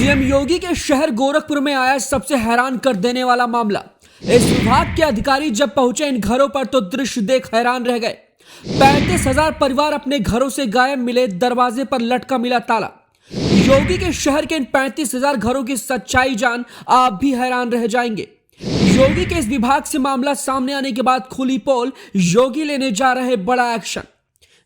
CM योगी के शहर गोरखपुर में आया सबसे हैरान कर देने वाला मामला। इस विभाग के अधिकारी जब पहुंचे इन घरों पर तो दृश्य देख हैरान रह गए। 35,000 परिवार अपने घरों से गायब मिले, दरवाजे पर लटका मिला ताला। योगी के शहर के इन 35,000 घरों की सच्चाई जान आप भी हैरान रह जाएंगे। योगी के इस विभाग से मामला सामने आने के बाद खुली पोल, योगी लेने जा रहे बड़ा एक्शन।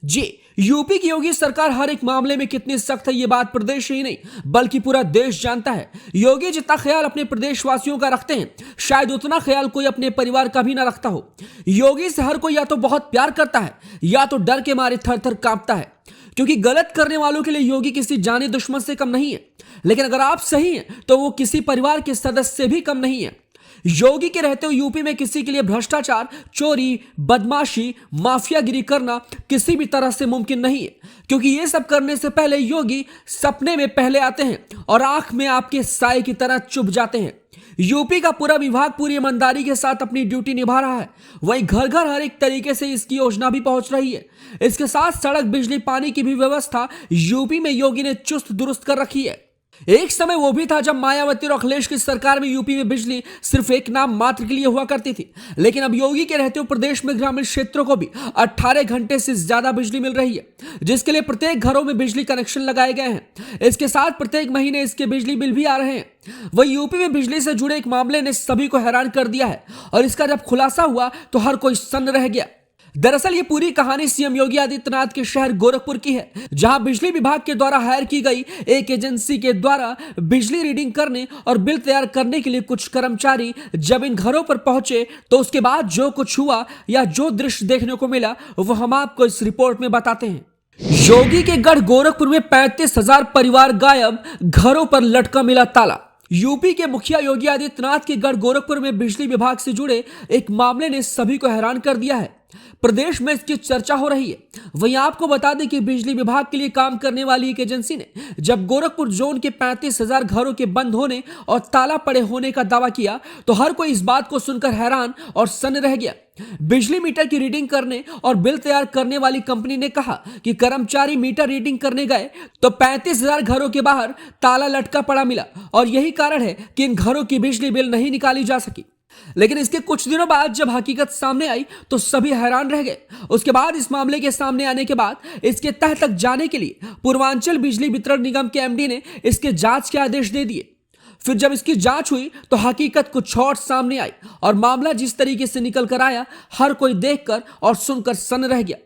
जी, यूपी की योगी सरकार हर एक मामले में कितनी सख्त है ये बात प्रदेश ही नहीं बल्कि पूरा देश जानता है। योगी जितना ख्याल अपने प्रदेशवासियों का रखते हैं, शायद उतना ख्याल कोई अपने परिवार का भी ना रखता हो। योगी से हर कोई या तो बहुत प्यार करता है या तो डर के मारे थर थर कांपता है, क्योंकि गलत करने वालों के लिए योगी किसी जानी दुश्मन से कम नहीं है। लेकिन अगर आप सही हैं तो वो किसी परिवार के सदस्य से भी कम नहीं है। योगी के रहते हुए यूपी में किसी के लिए भ्रष्टाचार, चोरी, बदमाशी, माफियागिरी करना किसी भी तरह से मुमकिन नहीं है, क्योंकि ये सब करने से पहले योगी सपने में पहले आते हैं और आंख में आपके साए की तरह चुभ जाते हैं। यूपी का पूरा विभाग पूरी ईमानदारी के साथ अपनी ड्यूटी निभा रहा है। वहीं घर घर हर एक तरीके से इसकी योजना भी पहुंच रही है। इसके साथ सड़क, बिजली, पानी की भी व्यवस्था यूपी में योगी ने चुस्त दुरुस्त कर रखी है। एक समय वो भी था जब मायावती और अखिलेश की सरकार में यूपी में बिजली सिर्फ एक नाम मात्र के लिए हुआ करती थी, लेकिन अब योगी के रहते हुए प्रदेश में ग्रामीण क्षेत्रों को भी 18 घंटे से ज्यादा बिजली मिल रही है, जिसके लिए प्रत्येक घरों में बिजली कनेक्शन लगाए गए हैं। इसके साथ प्रत्येक महीने इसके बिजली बिल भी आ रहे हैं। वही यूपी में बिजली से जुड़े एक मामले ने सभी को हैरान कर दिया है और इसका जब खुलासा हुआ तो हर कोई सन्न रह गया। दरअसल ये पूरी कहानी सीएम योगी आदित्यनाथ के शहर गोरखपुर की है, जहां बिजली विभाग के द्वारा हायर की गई एक एजेंसी के द्वारा बिजली रीडिंग करने और बिल तैयार करने के लिए कुछ कर्मचारी जब इन घरों पर पहुंचे तो उसके बाद जो कुछ हुआ या जो दृश्य देखने को मिला वो हम आपको इस रिपोर्ट में बताते हैं। योगी के गढ़ गोरखपुर में 35,000 परिवार गायब, घरों पर लटका मिला ताला। यूपी के मुखिया योगी आदित्यनाथ के गढ़ गोरखपुर में बिजली विभाग से जुड़े एक मामले ने सभी को हैरान कर दिया है। प्रदेश में इसकी चर्चा हो रही है। वहीं आपको बता दें कि बिजली विभाग के लिए काम करने वाली एक एजेंसी ने जब गोरखपुर जोन के 35,000 घरों के बंद होने और ताला पड़े होने का दावा किया तो हर कोई इस बात को सुनकर हैरान और सन्न रह गया। बिजली मीटर की रीडिंग करने और बिल तैयार करने वाली कंपनी ने कहा कि कर्मचारी मीटर रीडिंग करने गए तो 35,000 घरों के बाहर ताला लटका पड़ा मिला और यही कारण है कि इन घरों की बिजली बिल नहीं निकाली जा सकी। लेकिन इसके कुछ दिनों बाद जब हकीकत सामने आई तो सभी हैरान रह गए। उसके बाद इस मामले के सामने आने के बाद इसके तह तक जाने के लिए पूर्वांचल बिजली वितरण निगम के एमडी ने इसके जांच के आदेश दे दिए। फिर जब इसकी जांच हुई तो हकीकत कुछ और सामने आई और मामला जिस तरीके से निकल कर आया हर कोई देखकर और सुनकर सन्न रह गया।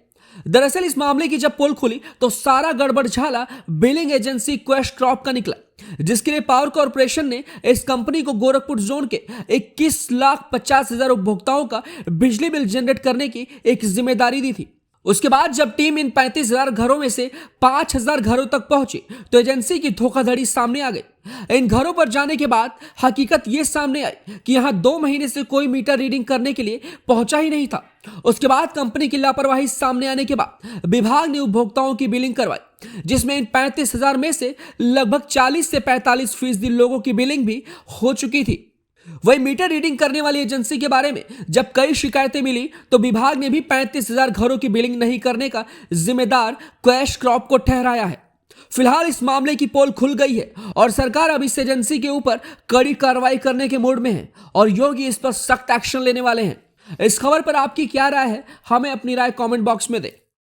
दरअसल इस मामले की जब पोल खुली तो सारा गड़बड़ झाला बिलिंग एजेंसी क्वेस्ट क्रॉप का निकला, जिसके लिए पावर कॉर्पोरेशन ने इस कंपनी को गोरखपुर जोन के 21,50,000 उपभोक्ताओं का बिजली बिल जनरेट करने की एक जिम्मेदारी दी थी। उसके बाद जब टीम इन 35,000 घरों में से 5,000 घरों तक पहुंची तो एजेंसी की धोखाधड़ी सामने आ गई। इन घरों पर जाने के बाद हकीकत यह सामने आई कि यहां 2 महीने से कोई मीटर रीडिंग करने के लिए पहुंचा ही नहीं था। उसके बाद कंपनी की लापरवाही सामने आने के बाद विभाग ने उपभोक्ताओं की बिलिंग करवाई, जिसमें इन 35,000 में से लगभग 40 से 45% लोगों की बिलिंग भी हो चुकी थी। वही मीटर रीडिंग करने वाली एजेंसी के बारे में जब कई शिकायतें मिली तो विभाग ने भी 35,000 घरों की बिलिंग नहीं करने का जिम्मेदार क्वेस्ट क्रॉप को ठहराया है। फिलहाल इस मामले की पोल खुल गई है और सरकार अब इस एजेंसी के ऊपर कड़ी कार्रवाई करने के मूड में है और योगी इस पर सख्त एक्शन लेने वाले हैं। इस खबर पर आपकी क्या राय है, हमें अपनी राय कमेंट बॉक्स में दें।